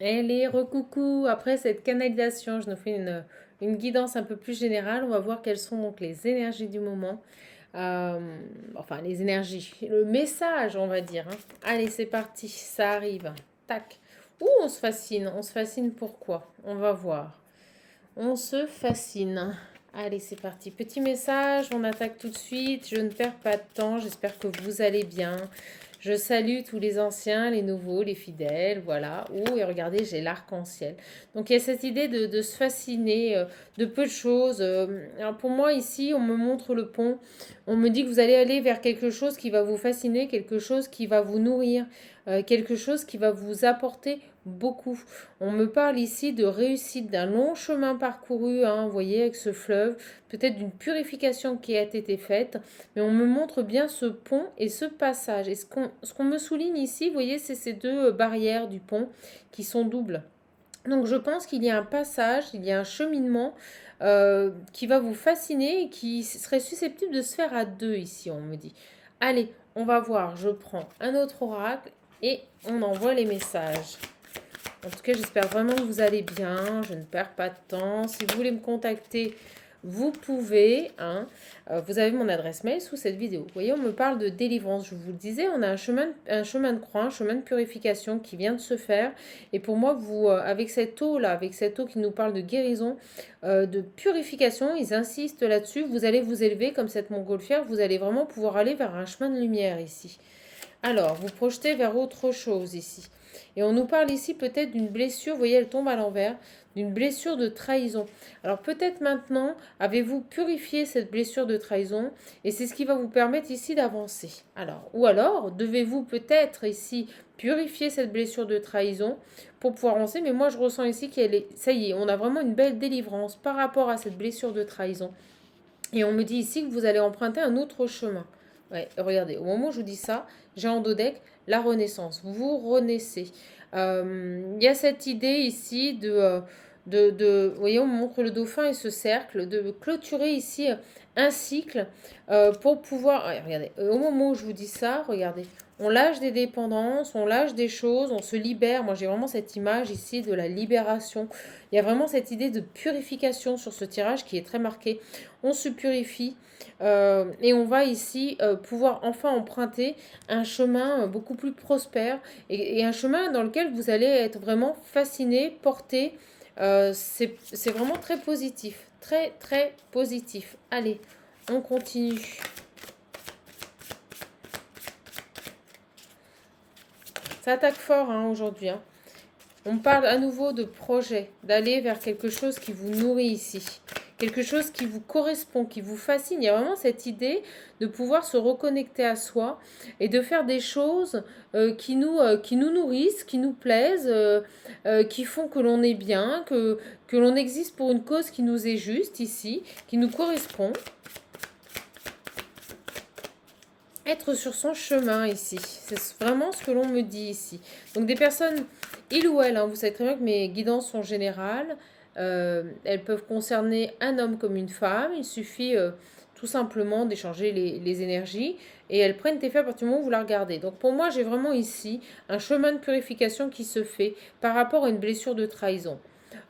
Allez, recoucou. Après cette canalisation, je nous fais une guidance un peu plus générale. On va voir quelles sont donc les énergies du moment. Euh, enfin, les énergies. Le message, on va dire, hein. Allez, c'est parti. Ça arrive. Tac. Ouh, on se fascine. On se fascine pourquoi? On va voir. On se fascine. Allez, c'est parti. Petit message, on attaque tout de suite. Je ne perds pas de temps. J'espère que vous allez bien. Je salue tous les anciens, les nouveaux, les fidèles. Voilà. Oh, et regardez, j'ai l'arc-en-ciel. Donc, il y a cette idée de se fasciner de peu de choses. Alors, pour moi, ici, on me montre le pont. On me dit que vous allez aller vers quelque chose qui va vous fasciner, quelque chose qui va vous nourrir, quelque chose qui va vous apporter beaucoup. On me parle ici de réussite, d'un long chemin parcouru, hein, vous voyez, avec ce fleuve, peut-être d'une purification qui a été faite, mais on me montre bien ce pont et ce passage. Et ce qu'on me souligne ici, vous voyez, c'est ces deux barrières du pont qui sont doubles. Donc je pense qu'il y a un passage, il y a un cheminement qui va vous fasciner et qui serait susceptible de se faire à deux ici, on me dit. Allez, on va voir, je prends un autre oracle et on envoie les messages. En tout cas, j'espère vraiment que vous allez bien. Je ne perds pas de temps. Si vous voulez me contacter, vous pouvez. Hein. Vous avez mon adresse mail sous cette vidéo. Vous voyez, on me parle de délivrance. Je vous le disais, on a un chemin de croix, un chemin de purification qui vient de se faire. Et pour moi, vous, avec cette eau-là, avec cette eau qui nous parle de guérison, de purification, ils insistent là-dessus. Vous allez vous élever comme cette montgolfière. Vous allez vraiment pouvoir aller vers un chemin de lumière ici. Alors, vous projetez vers autre chose ici. Et on nous parle ici peut-être d'une blessure, vous voyez, elle tombe à l'envers, d'une blessure de trahison. Alors peut-être maintenant avez-vous purifié cette blessure de trahison et c'est ce qui va vous permettre ici d'avancer. Alors, ou alors devez-vous peut-être ici purifier cette blessure de trahison pour pouvoir avancer, mais moi je ressens ici qu'elle est, ça y est, on a vraiment une belle délivrance par rapport à cette blessure de trahison. Et on me dit ici que vous allez emprunter un autre chemin. Ouais, regardez, au moment où je vous dis ça, j'ai en dos deck la renaissance. Vous renaissez. Il y a cette idée ici vous voyez, on me montre le dauphin et ce cercle, de clôturer ici un cycle pour pouvoir. Ouais, regardez, au moment où je vous dis ça, regardez, on lâche des dépendances, on lâche des choses, on se libère. Moi, j'ai vraiment cette image ici de la libération. Il y a vraiment cette idée de purification sur ce tirage qui est très marqué. On se purifie et on va ici pouvoir enfin emprunter un chemin beaucoup plus prospère et un chemin dans lequel vous allez être vraiment fasciné, porté. C'est vraiment très positif, très très positif. Allez, on continue. Ça attaque fort hein, aujourd'hui. Hein. On parle à nouveau de projet, d'aller vers quelque chose qui vous nourrit ici, quelque chose qui vous correspond, qui vous fascine. Il y a vraiment cette idée de pouvoir se reconnecter à soi et de faire des choses qui nous nourrissent, qui nous plaisent, qui font que l'on est bien, que l'on existe pour une cause qui nous est juste ici, qui nous correspond. Être sur son chemin ici. C'est vraiment ce que l'on me dit ici. Donc des personnes, il ou elle, hein, vous savez très bien que mes guidances sont générales. Elles peuvent concerner un homme comme une femme. Il suffit tout simplement d'échanger les énergies et elles prennent effet à partir du moment où vous la regardez. Donc pour moi, j'ai vraiment ici un chemin de purification qui se fait par rapport à une blessure de trahison.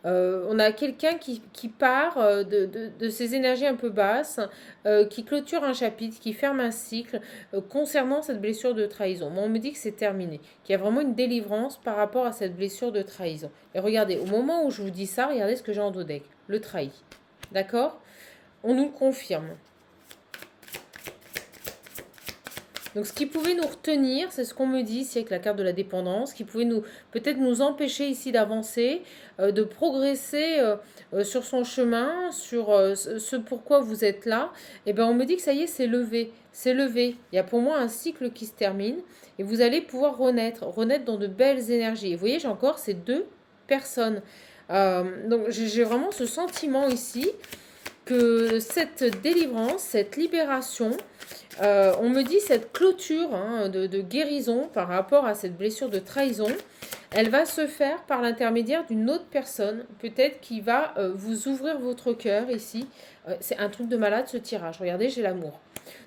On a quelqu'un qui part de ces énergies un peu basses, qui clôture un chapitre, qui ferme un cycle concernant cette blessure de trahison. Moi, on me dit que c'est terminé, qu'il y a vraiment une délivrance par rapport à cette blessure de trahison. Et regardez, au moment où je vous dis ça, regardez ce que j'ai en dos deck. Le trahi. D'accord? On nous le confirme. Donc ce qui pouvait nous retenir, c'est ce qu'on me dit ici avec la carte de la dépendance, qui pouvait nous peut-être nous empêcher ici d'avancer, de progresser sur son chemin, sur ce pourquoi vous êtes là. Et bien on me dit que ça y est, c'est levé, c'est levé. Il y a pour moi un cycle qui se termine et vous allez pouvoir renaître dans de belles énergies. Et vous voyez, j'ai encore ces deux personnes. Donc j'ai vraiment ce sentiment ici que cette délivrance, cette libération, on me dit cette clôture hein, de guérison par rapport à cette blessure de trahison, elle va se faire par l'intermédiaire d'une autre personne, peut-être qui va vous ouvrir votre cœur ici. C'est un truc de malade ce tirage. Regardez, j'ai l'amour.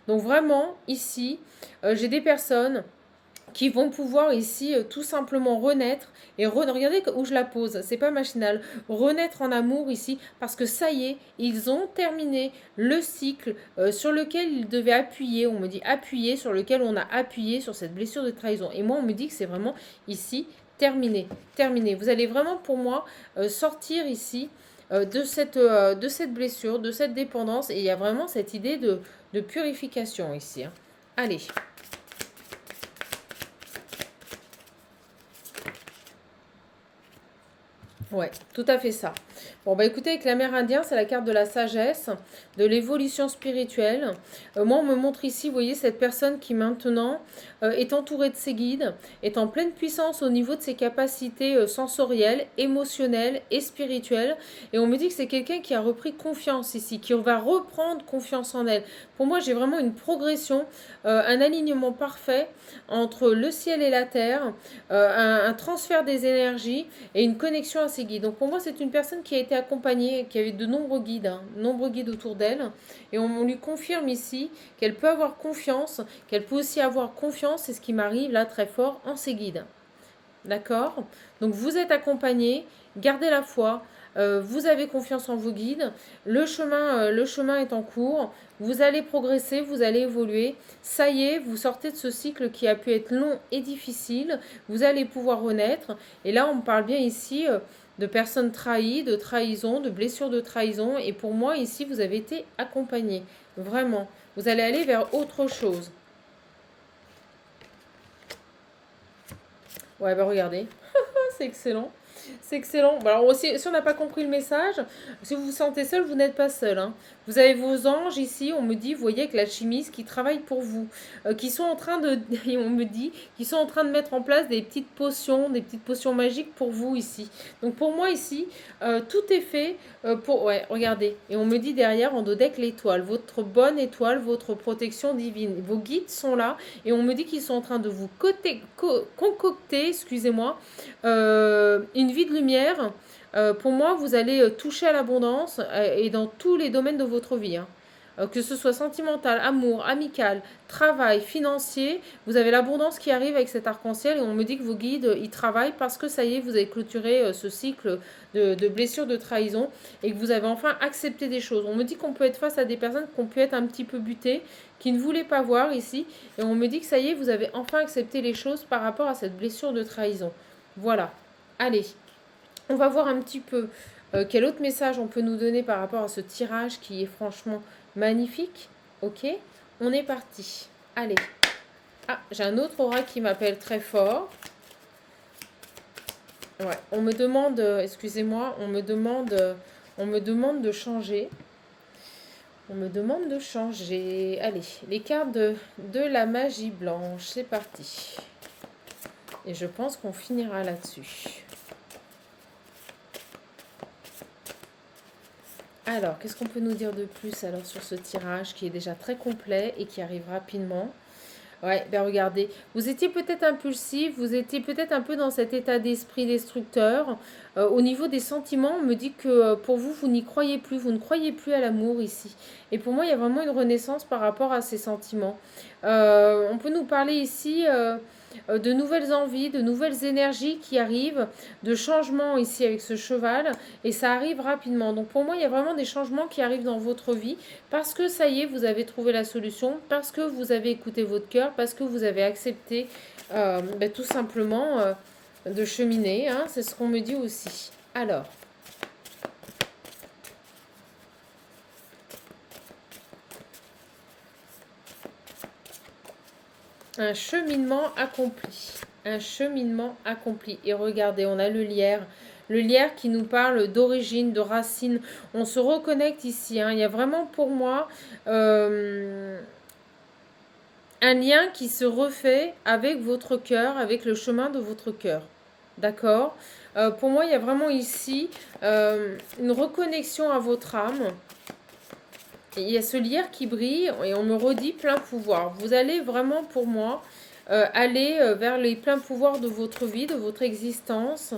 Donc vraiment, ici, j'ai des personnes qui vont pouvoir ici tout simplement renaître et regardez où je la pose, c'est pas machinal, renaître en amour ici parce que ça y est, ils ont terminé le cycle sur lequel ils devaient appuyer, on me dit appuyer, sur lequel on a appuyé sur cette blessure de trahison. Et moi on me dit que c'est vraiment ici terminé, terminé. Vous allez vraiment pour moi sortir ici de cette blessure, de cette dépendance et il y a vraiment cette idée de purification ici. Hein. Allez. Ouais, tout à fait ça. Bon, bah écoutez, avec l'Amérindien, c'est la carte de la sagesse, de l'évolution spirituelle. Moi, on me montre ici, vous voyez, cette personne qui maintenant est entourée de ses guides, est en pleine puissance au niveau de ses capacités sensorielles, émotionnelles et spirituelles. Et on me dit que c'est quelqu'un qui a repris confiance ici, qui va reprendre confiance en elle. Pour moi, j'ai vraiment une progression, un alignement parfait entre le ciel et la terre, un transfert des énergies et une connexion à ses guides. Donc pour moi, c'est une personne qui a été accompagnée, qui avait de nombreux guides autour d'elle. Et on lui confirme ici qu'elle peut avoir confiance, qu'elle peut aussi avoir confiance, c'est ce qui m'arrive là très fort, en ses guides. D'accord? Donc vous êtes accompagné, gardez la foi, vous avez confiance en vos guides, le chemin est en cours, vous allez progresser, vous allez évoluer. Ça y est, vous sortez de ce cycle qui a pu être long et difficile, vous allez pouvoir renaître. Et là, on me parle bien ici de personnes trahies, de trahison, de blessures de trahison. Et pour moi, ici, vous avez été accompagné, vraiment. Vous allez aller vers autre chose. Ouais, bah regardez. C'est excellent. C'est excellent. Bon, alors aussi, si on n'a pas compris le message, si vous vous sentez seul, vous n'êtes pas seul. Hein. Vous avez vos anges ici, on me dit, vous voyez, avec l'alchimiste qui travaille pour vous, qui sont en train de, on me dit, qui sont en train de mettre en place des petites potions magiques pour vous ici. Donc pour moi ici, tout est fait pour, ouais, regardez. Et on me dit derrière, en dodec, l'étoile, votre bonne étoile, votre protection divine. Vos guides sont là et on me dit qu'ils sont en train de vous concocter, excusez-moi, une vie de lumière. Pour moi, vous allez toucher à l'abondance et dans tous les domaines de votre vie. Hein. Que ce soit sentimental, amour, amical, travail, financier, vous avez l'abondance qui arrive avec cet arc-en-ciel et on me dit que vos guides, ils travaillent parce que ça y est, vous avez clôturé ce cycle de blessures, de trahison et que vous avez enfin accepté des choses. On me dit qu'on peut être face à des personnes qui ont pu être un petit peu butées, qui ne voulaient pas voir ici et on me dit que ça y est, vous avez enfin accepté les choses par rapport à cette blessure de trahison. Voilà. Allez, on va voir un petit peu quel autre message on peut nous donner par rapport à ce tirage qui est franchement magnifique. Ok, on est parti. Allez. Ah, j'ai un autre aura qui m'appelle très fort. Ouais, on me demande, excusez-moi, on me demande de changer. On me demande de changer. Allez, les cartes de la magie blanche, c'est parti. Et je pense qu'on finira là-dessus. Alors, qu'est-ce qu'on peut nous dire de plus alors sur ce tirage qui est déjà très complet et qui arrive rapidement? Ouais, ben regardez, vous étiez peut-être impulsif, vous étiez peut-être un peu dans cet état d'esprit destructeur. Au niveau des sentiments, on me dit que pour vous, vous n'y croyez plus, vous ne croyez plus à l'amour ici. Et pour moi, il y a vraiment une renaissance par rapport à ces sentiments. On peut nous parler ici de nouvelles envies, de nouvelles énergies qui arrivent, de changements ici avec ce cheval, et ça arrive rapidement. Donc pour moi, il y a vraiment des changements qui arrivent dans votre vie, parce que ça y est, vous avez trouvé la solution, parce que vous avez écouté votre cœur, parce que vous avez accepté tout simplement de cheminer, hein, c'est ce qu'on me dit aussi. Alors, un cheminement accompli. Un cheminement accompli. Et regardez, on a le lierre. Le lierre qui nous parle d'origine, de racines. On se reconnecte ici. Hein. Il y a vraiment pour moi un lien qui se refait avec votre cœur, avec le chemin de votre cœur. D'accord? Pour moi, il y a vraiment ici une reconnexion à votre âme. Et il y a ce lierre qui brille et on me redit plein pouvoir. Vous allez vraiment, pour moi, aller vers les pleins pouvoirs de votre vie, de votre existence.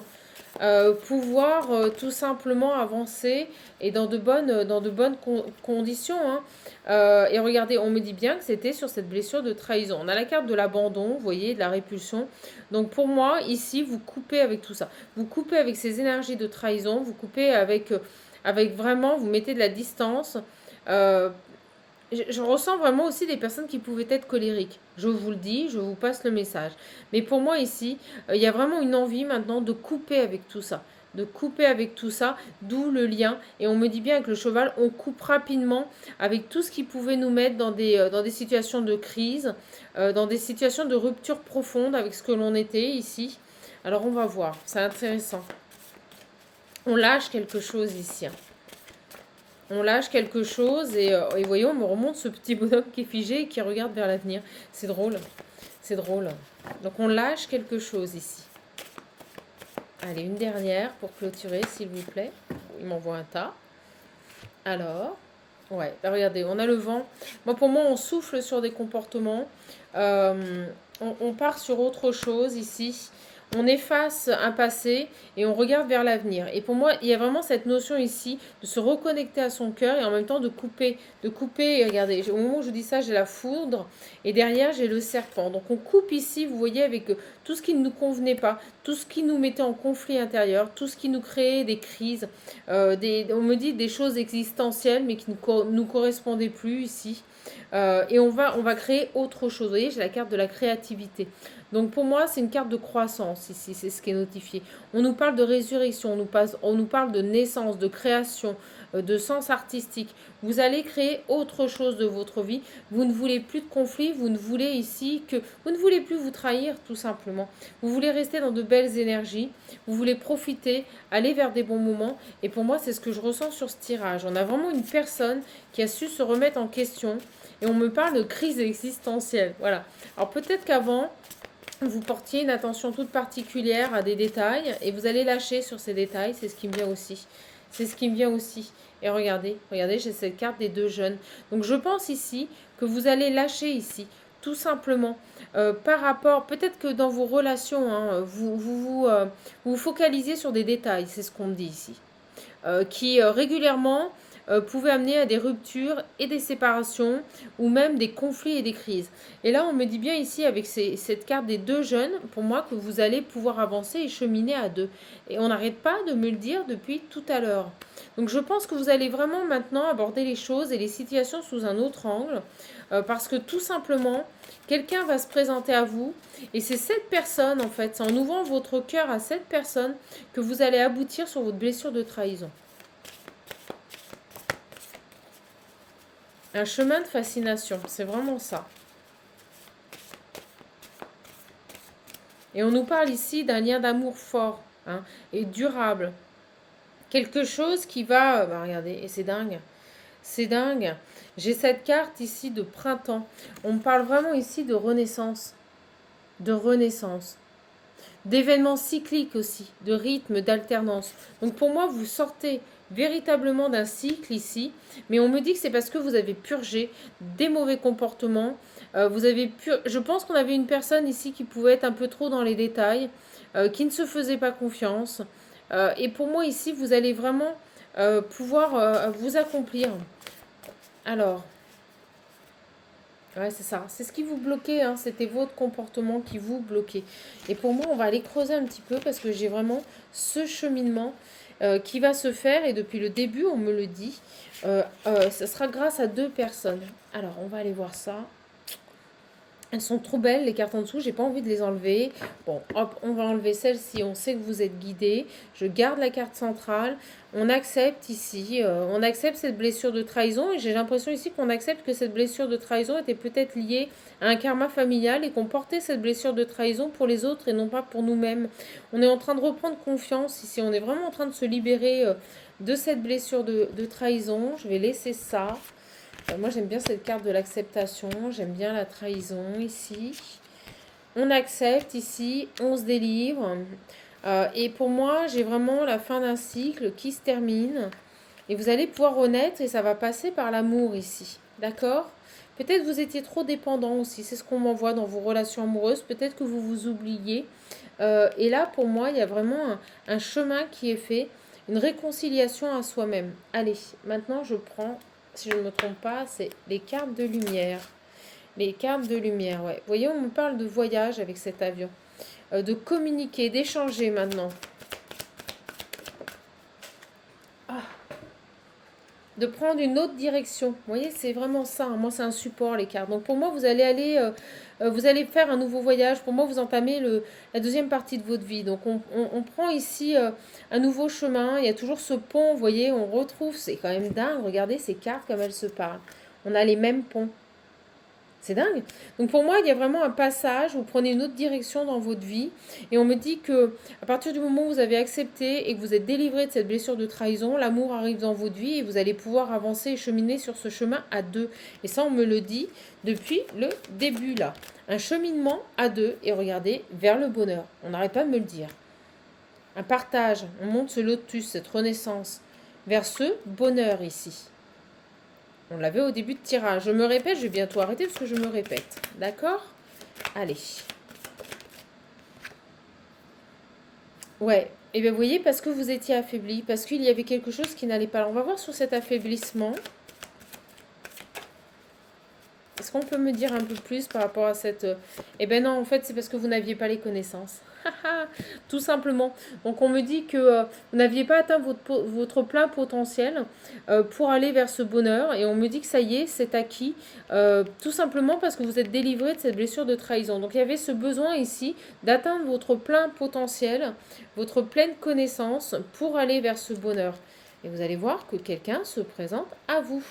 pouvoir tout simplement avancer et dans de bonnes conditions. Hein. Et regardez, on me dit bien que c'était sur cette blessure de trahison. On a la carte de l'abandon, vous voyez, de la répulsion. Donc pour moi, ici, vous coupez avec tout ça. Vous coupez avec ces énergies de trahison, vous coupez avec vraiment, vous mettez de la distance. Euh, je ressens vraiment aussi des personnes qui pouvaient être colériques. Je vous le dis, je vous passe le message. Mais pour moi ici, il y a vraiment une envie maintenant de couper avec tout ça. De couper avec tout ça, d'où le lien. Et on me dit bien avec le cheval, on coupe rapidement avec tout ce qui pouvait nous mettre dans des situations de crise, dans des situations de rupture profonde avec ce que l'on était ici. Alors on va voir, c'est intéressant. On lâche quelque chose ici. Hein. On lâche quelque chose et voyons, on me remonte ce petit bonhomme qui est figé et qui regarde vers l'avenir. C'est drôle, c'est drôle. Donc on lâche quelque chose ici. Allez, une dernière pour clôturer, s'il vous plaît. Il m'envoie un tas. Alors, ouais, bah regardez, on a le vent. Moi, pour moi, on souffle sur des comportements. On part sur autre chose ici. On efface un passé et on regarde vers l'avenir. Et pour moi, il y a vraiment cette notion ici de se reconnecter à son cœur et en même temps de couper. De couper, et regardez, au moment où je dis ça, j'ai la foudre et derrière, j'ai le serpent. Donc on coupe ici, vous voyez, avec tout ce qui ne nous convenait pas, tout ce qui nous mettait en conflit intérieur, tout ce qui nous créait des crises, on me dit des choses existentielles mais qui ne nous correspondaient plus ici. Et on va créer autre chose. Vous voyez, j'ai la carte de la créativité. Donc pour moi, c'est une carte de croissance ici, c'est ce qui est notifié. On nous parle de résurrection, on nous parle de naissance, de création, de sens artistique. Vous allez créer autre chose de votre vie. Vous ne voulez plus de conflit, vous ne voulez ici que... Vous ne voulez plus vous trahir tout simplement. Vous voulez rester dans de belles énergies, vous voulez profiter, aller vers des bons moments. Et pour moi, c'est ce que je ressens sur ce tirage. On a vraiment une personne qui a su se remettre en question. Et on me parle de crise existentielle. Voilà. Alors peut-être qu'avant, vous portiez une attention toute particulière à des détails et vous allez lâcher sur ces détails, c'est ce qui me vient aussi. C'est ce qui me vient aussi. Et regardez, regardez, j'ai cette carte des deux jeunes. Donc je pense ici que vous allez lâcher ici, tout simplement, par rapport, peut-être que dans vos relations, hein, vous focalisez sur des détails, c'est ce qu'on me dit ici, qui régulièrement pouvait amener à des ruptures et des séparations ou même des conflits et des crises. Et là, on me dit bien ici avec cette carte des deux jeunes, pour moi, que vous allez pouvoir avancer et cheminer à deux. Et on n'arrête pas de me le dire depuis tout à l'heure. Donc je pense que vous allez vraiment maintenant aborder les choses et les situations sous un autre angle, parce que tout simplement, quelqu'un va se présenter à vous, et c'est cette personne, en fait, c'est en ouvrant votre cœur à cette personne que vous allez aboutir sur votre blessure de trahison. Un chemin de fascination, c'est vraiment ça. Et on nous parle ici d'un lien d'amour fort, hein, et durable. Quelque chose qui va... regardez, et c'est dingue. C'est dingue. J'ai cette carte ici de printemps. On me parle vraiment ici de renaissance. De renaissance. D'événements cycliques aussi, de rythme, d'alternance. Donc pour moi, vous sortez véritablement d'un cycle ici, mais on me dit que c'est parce que vous avez purgé des mauvais comportements. Je pense qu'on avait une personne ici qui pouvait être un peu trop dans les détails, qui ne se faisait pas confiance. Et pour moi ici, vous allez vraiment pouvoir vous accomplir. Alors, ouais, c'est ça. C'est ce qui vous bloquait, hein. C'était votre comportement qui vous bloquait. Et pour moi, on va aller creuser un petit peu parce que j'ai vraiment ce cheminement qui va se faire. Et depuis le début, on me le dit. Ce sera grâce à deux personnes. Alors, on va aller voir ça. Elles sont trop belles, les cartes en dessous. J'ai pas envie de les enlever. Bon, hop, on va enlever celle-ci. On sait que vous êtes guidé. Je garde la carte centrale. On accepte ici. On accepte cette blessure de trahison. Et j'ai l'impression ici qu'on accepte que cette blessure de trahison était peut-être liée à un karma familial et qu'on portait cette blessure de trahison pour les autres et non pas pour nous-mêmes. On est en train de reprendre confiance ici. On est vraiment en train de se libérer de cette blessure de trahison. Je vais laisser ça. Moi, j'aime bien cette carte de l'acceptation. J'aime bien la trahison ici. On accepte ici. On se délivre. Et pour moi, j'ai vraiment la fin d'un cycle qui se termine. Et vous allez pouvoir renaître et ça va passer par l'amour ici. D'accord ? Peut-être vous étiez trop dépendant aussi. C'est ce qu'on m'envoie dans vos relations amoureuses. Peut-être que vous vous oubliez. Et là, pour moi, il y a vraiment un chemin qui est fait, une réconciliation à soi-même. Allez, maintenant, je prends, si je ne me trompe pas, c'est les cartes de lumière. Les cartes de lumière, ouais. Vous voyez, on me parle de voyage avec cet avion. De communiquer, d'échanger maintenant. De prendre une autre direction. Vous voyez, c'est vraiment ça. Moi, c'est un support, les cartes. Donc, pour moi, vous allez aller, vous allez faire un nouveau voyage. Pour moi, vous entamez la deuxième partie de votre vie. Donc, on prend ici un nouveau chemin. Il y a toujours ce pont, vous voyez, on retrouve. C'est quand même dingue. Regardez ces cartes, comme elles se parlent. On a les mêmes ponts. C'est dingue. Donc pour moi, il y a vraiment un passage, vous prenez une autre direction dans votre vie. Et on me dit que à partir du moment où vous avez accepté et que vous êtes délivré de cette blessure de trahison, l'amour arrive dans votre vie et vous allez pouvoir avancer et cheminer sur ce chemin à deux. Et ça, on me le dit depuis le début là. Un cheminement à deux et regardez, vers le bonheur. On n'arrête pas de me le dire. Un partage, on monte ce lotus, cette renaissance, vers ce bonheur ici. On l'avait au début de tirage. Je me répète, je vais bientôt arrêter parce que je me répète. D'accord? Allez. Ouais. Et bien vous voyez, parce que vous étiez affaibli, parce qu'il y avait quelque chose qui n'allait pas. Alors, on va voir sur cet affaiblissement. Est-ce qu'on peut me dire un peu plus par rapport à cette... Eh ben non, en fait, c'est parce que vous n'aviez pas les connaissances. Tout simplement. Donc, on me dit que vous n'aviez pas atteint votre plein potentiel pour aller vers ce bonheur. Et on me dit que ça y est, c'est acquis. Tout simplement parce que vous êtes délivré de cette blessure de trahison. Donc, il y avait ce besoin ici d'atteindre votre plein potentiel, votre pleine connaissance pour aller vers ce bonheur. Et vous allez voir que quelqu'un se présente à vous.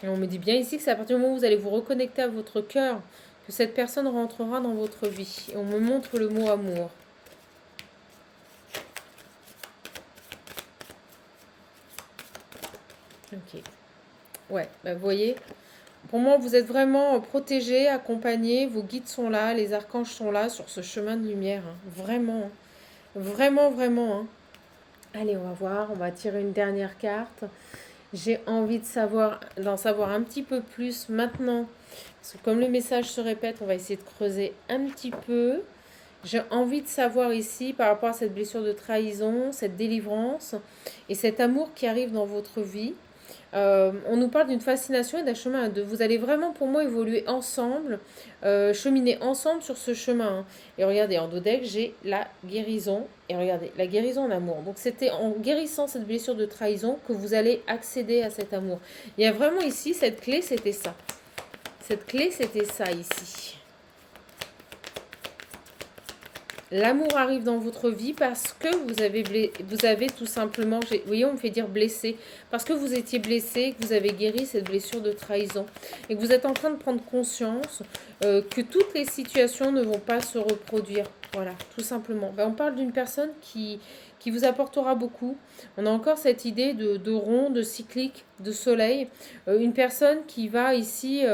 Et on me dit bien ici que c'est à partir du moment où vous allez vous reconnecter à votre cœur que cette personne rentrera dans votre vie. Et on me montre le mot amour. Ok. Ouais, bah vous voyez, pour moi, vous êtes vraiment protégés, accompagnés. Vos guides sont là, les archanges sont là sur ce chemin de lumière. Hein. Vraiment, hein. Vraiment, vraiment. Hein. Allez, on va voir. On va tirer une dernière carte. J'ai envie d'en savoir un petit peu plus maintenant. Parce que comme le message se répète, on va essayer de creuser un petit peu. J'ai envie de savoir ici, par rapport à cette blessure de trahison, cette délivrance et cet amour qui arrive dans votre vie. On nous parle d'une fascination et d'un chemin à deux. Vous allez vraiment, pour moi, évoluer ensemble, cheminer ensemble sur ce chemin. Hein. Et regardez, en dos deck, j'ai la guérison. Et regardez, la guérison en amour. Donc, c'était en guérissant cette blessure de trahison que vous allez accéder à cet amour. Il y a vraiment ici, cette clé, c'était ça. Cette clé, c'était ça ici. L'amour arrive dans votre vie parce que vous avez tout simplement, vous voyez, on me fait dire blessé, parce que vous étiez blessé, que vous avez guéri cette blessure de trahison, et que vous êtes en train de prendre conscience que toutes les situations ne vont pas se reproduire. Voilà, tout simplement. Ben, on parle d'une personne qui vous apportera beaucoup. On a encore cette idée de rond, de cyclique, de soleil. Une personne qui va ici,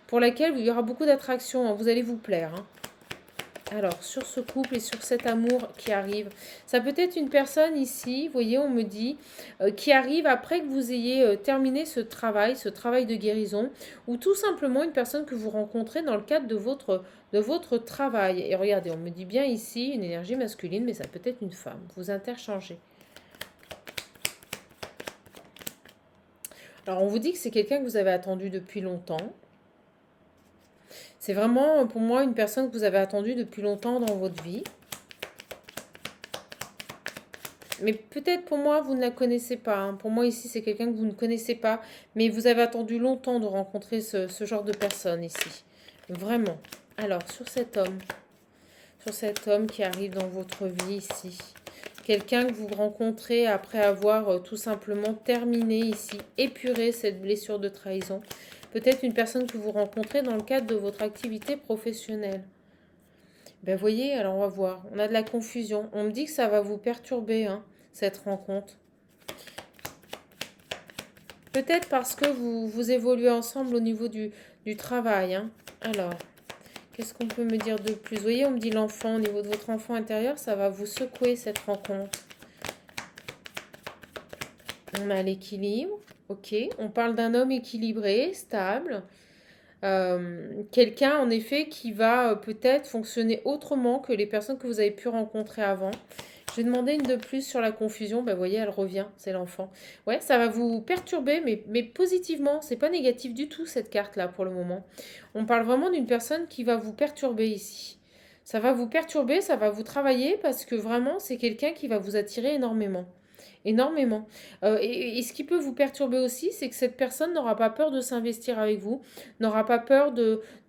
pour laquelle il y aura beaucoup d'attraction. Hein. Vous allez vous plaire. Hein. Alors, sur ce couple et sur cet amour qui arrive, ça peut être une personne ici, vous voyez, on me dit, qui arrive après que vous ayez terminé ce travail de guérison, ou tout simplement une personne que vous rencontrez dans le cadre de votre travail. Et regardez, on me dit bien ici une énergie masculine, mais ça peut être une femme. Vous interchangez. Alors, on vous dit que c'est quelqu'un que vous avez attendu depuis longtemps. C'est vraiment, pour moi, une personne que vous avez attendue depuis longtemps dans votre vie. Mais peut-être pour moi, vous ne la connaissez pas. Hein. Pour moi, ici, c'est quelqu'un que vous ne connaissez pas. Mais vous avez attendu longtemps de rencontrer ce genre de personne ici. Vraiment. Alors, sur cet homme qui arrive dans votre vie ici. Quelqu'un que vous rencontrez après avoir tout simplement terminé ici, épuré cette blessure de trahison. Peut-être une personne que vous rencontrez dans le cadre de votre activité professionnelle. Ben voyez, alors on va voir. On a de la confusion. On me dit que ça va vous perturber, hein, cette rencontre. Peut-être parce que vous évoluez ensemble au niveau du travail. Hein. Alors, qu'est-ce qu'on peut me dire de plus? Vous voyez, on me dit l'enfant, au niveau de votre enfant intérieur, ça va vous secouer cette rencontre. On a l'équilibre. Ok. On parle d'un homme équilibré, stable. Quelqu'un, en effet, qui va peut-être fonctionner autrement que les personnes que vous avez pu rencontrer avant. Je vais demander une de plus sur la confusion. Ben, vous voyez, elle revient, c'est l'enfant. Ouais, ça va vous perturber, mais positivement. C'est pas négatif du tout, cette carte-là, pour le moment. On parle vraiment d'une personne qui va vous perturber ici. Ça va vous perturber, ça va vous travailler, parce que vraiment, c'est quelqu'un qui va vous attirer énormément. Énormément. Et ce qui peut vous perturber aussi, c'est que cette personne n'aura pas peur de s'investir avec vous, n'aura pas peur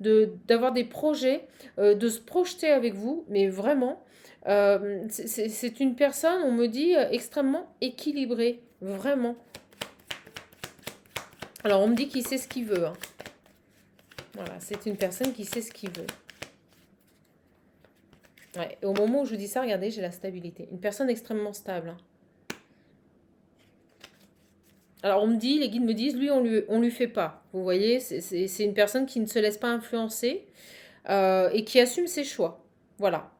d'avoir des projets, de se projeter avec vous, mais vraiment, c'est une personne, on me dit, extrêmement équilibrée, vraiment. Alors, on me dit qu'il sait ce qu'il veut, hein. Voilà, c'est une personne qui sait ce qu'il veut. Ouais, et au moment où je vous dis ça, regardez, j'ai la stabilité. Une personne extrêmement stable, hein. Alors on me dit, les guides me disent, lui on lui fait pas. Vous voyez, c'est une personne qui ne se laisse pas influencer et qui assume ses choix. Voilà.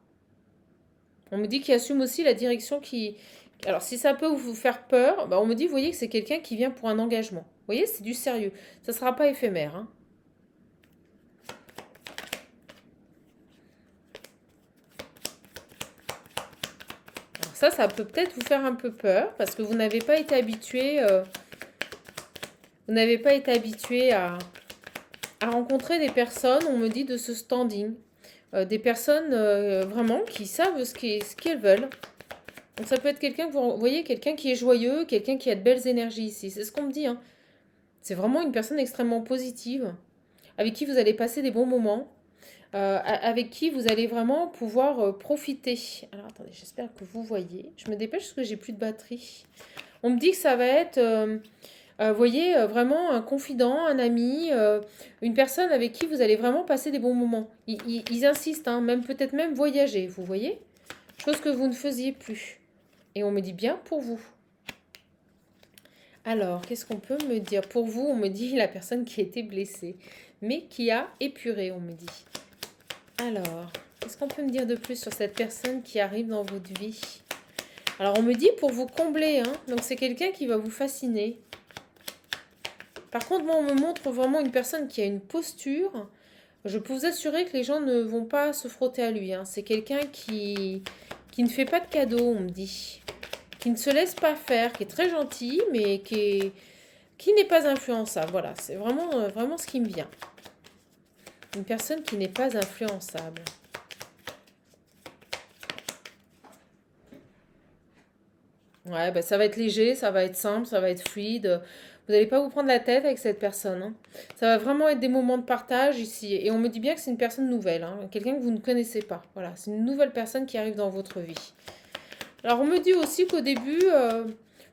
On me dit qu'il assume aussi la direction qui... Alors si ça peut vous faire peur, bah, on me dit, vous voyez que c'est quelqu'un qui vient pour un engagement. Vous voyez, c'est du sérieux. Ça ne sera pas éphémère, hein. Alors ça peut peut-être vous faire un peu peur parce que vous n'avez pas été habitué... vous n'avez pas été habitué à rencontrer des personnes, on me dit, de ce standing. Des personnes vraiment qui savent ce qu'elles veulent. Donc ça peut être quelqu'un que vous voyez, quelqu'un qui est joyeux, quelqu'un qui a de belles énergies ici. C'est ce qu'on me dit, hein. C'est vraiment une personne extrêmement positive, avec qui vous allez passer des bons moments, avec qui vous allez vraiment pouvoir profiter. Alors attendez, j'espère que vous voyez. Je me dépêche parce que j'ai plus de batterie. On me dit que ça va être... vous voyez, vraiment un confident, un ami, une personne avec qui vous allez vraiment passer des bons moments. Ils insistent, hein, même peut-être même voyager, vous voyez. Chose que vous ne faisiez plus. Et on me dit bien pour vous. Alors, qu'est-ce qu'on peut me dire? Pour vous, on me dit la personne qui a été blessée, mais qui a épuré, on me dit. Alors, qu'est-ce qu'on peut me dire de plus sur cette personne qui arrive dans votre vie? Alors, on me dit pour vous combler, hein, donc c'est quelqu'un qui va vous fasciner. Par contre, moi, on me montre vraiment une personne qui a une posture. Je peux vous assurer que les gens ne vont pas se frotter à lui, hein. C'est quelqu'un qui ne fait pas de cadeaux, on me dit. Qui ne se laisse pas faire, qui est très gentil, mais qui n'est pas influençable. Voilà, c'est vraiment, vraiment ce qui me vient. Une personne qui n'est pas influençable. Ouais, bah, ça va être léger, ça va être simple, ça va être fluide. Vous n'allez pas vous prendre la tête avec cette personne, hein. Ça va vraiment être des moments de partage ici. Et on me dit bien que c'est une personne nouvelle, hein, quelqu'un que vous ne connaissez pas. Voilà, c'est une nouvelle personne qui arrive dans votre vie. Alors on me dit aussi qu'au début,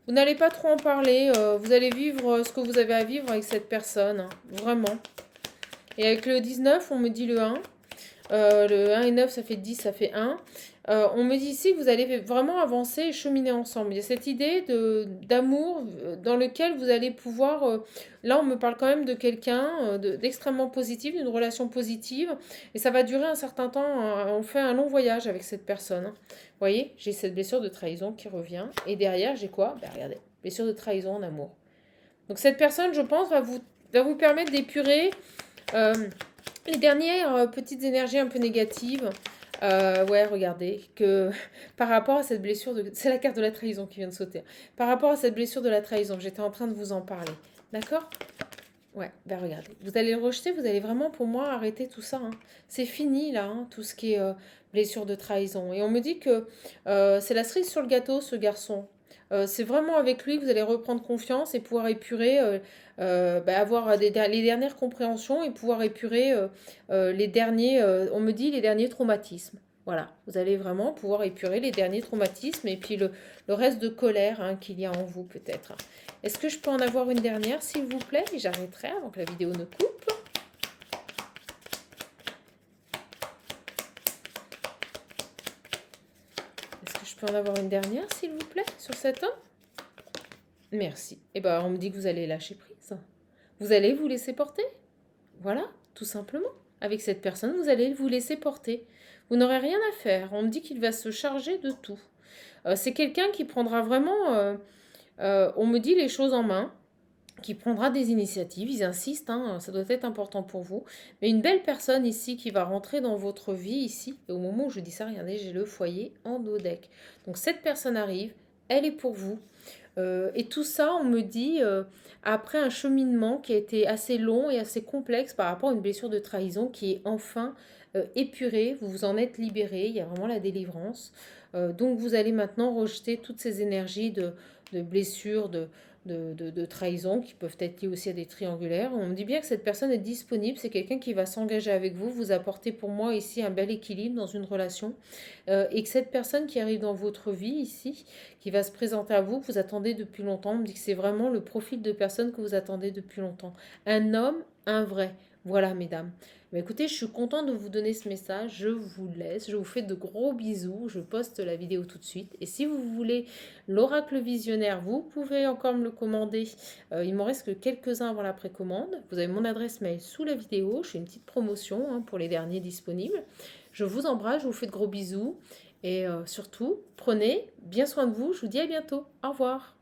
vous n'allez pas trop en parler. Vous allez vivre ce que vous avez à vivre avec cette personne, hein, vraiment. Et avec le 19, on me dit le 1. Le 1 et 9, ça fait 10, ça fait 1. On me dit ici que vous allez vraiment avancer et cheminer ensemble. Il y a cette idée d'amour dans lequel vous allez pouvoir... là, on me parle quand même de quelqu'un d'extrêmement positif, d'une relation positive. Et ça va durer un certain temps. On fait un long voyage avec cette personne, hein. Vous voyez, j'ai cette blessure de trahison qui revient. Et derrière, j'ai quoi? Ben, regardez, blessure de trahison en amour. Donc cette personne, je pense, va vous permettre d'épurer les dernières petites énergies un peu négatives. Ouais, regardez, que par rapport à cette blessure de... C'est la carte de la trahison qui vient de sauter. Par rapport à cette blessure de la trahison, j'étais en train de vous en parler. D'accord? Ouais, ben regardez. Vous allez le rejeter, vous allez vraiment, pour moi, arrêter tout ça, hein. C'est fini, là, hein, tout ce qui est blessure de trahison. Et on me dit que c'est la cerise sur le gâteau, ce garçon. C'est vraiment avec lui que vous allez reprendre confiance et pouvoir épurer, avoir les dernières compréhensions et pouvoir épurer les derniers, on me dit, les derniers traumatismes. Voilà, vous allez vraiment pouvoir épurer les derniers traumatismes et puis le reste de colère, hein, qu'il y a en vous peut-être. Est-ce que je peux en avoir une dernière, s'il vous plaît? Et j'arrêterai avant que la vidéo ne coupe. Est-ce que je peux en avoir une dernière, s'il vous plaît, sur cet homme? Merci. Eh ben, on me dit que vous allez lâcher prise. Vous allez vous laisser porter. Voilà, tout simplement. Avec cette personne, vous allez vous laisser porter. Vous n'aurez rien à faire. On me dit qu'il va se charger de tout. C'est quelqu'un qui prendra vraiment On me dit les choses en main, qui prendra des initiatives, ils insistent, hein, ça doit être important pour vous. Mais une belle personne ici qui va rentrer dans votre vie ici, et au moment où je dis ça, regardez, j'ai le foyer en dos deck. Donc cette personne arrive, elle est pour vous. Et tout ça, on me dit, après un cheminement qui a été assez long et assez complexe par rapport à une blessure de trahison qui est enfin épurée, vous vous en êtes libéré, il y a vraiment la délivrance. Donc vous allez maintenant rejeter toutes ces énergies de blessures, de trahison qui peuvent être liées aussi à des triangulaires. On me dit bien que cette personne est disponible, c'est quelqu'un qui va s'engager avec vous, vous apporter pour moi ici un bel équilibre dans une relation. Et que cette personne qui arrive dans votre vie ici, qui va se présenter à vous, que vous attendez depuis longtemps, on me dit que c'est vraiment le profil de personne que vous attendez depuis longtemps. Un homme, un vrai. Voilà, mesdames. Mais écoutez, je suis contente de vous donner ce message. Je vous laisse. Je vous fais de gros bisous. Je poste la vidéo tout de suite. Et si vous voulez l'oracle visionnaire, vous pouvez encore me le commander. Il m'en reste que quelques-uns avant la précommande. Vous avez mon adresse mail sous la vidéo. Je fais une petite promotion pour les derniers disponibles. Je vous embrasse. Je vous fais de gros bisous. Et surtout, prenez bien soin de vous. Je vous dis à bientôt. Au revoir.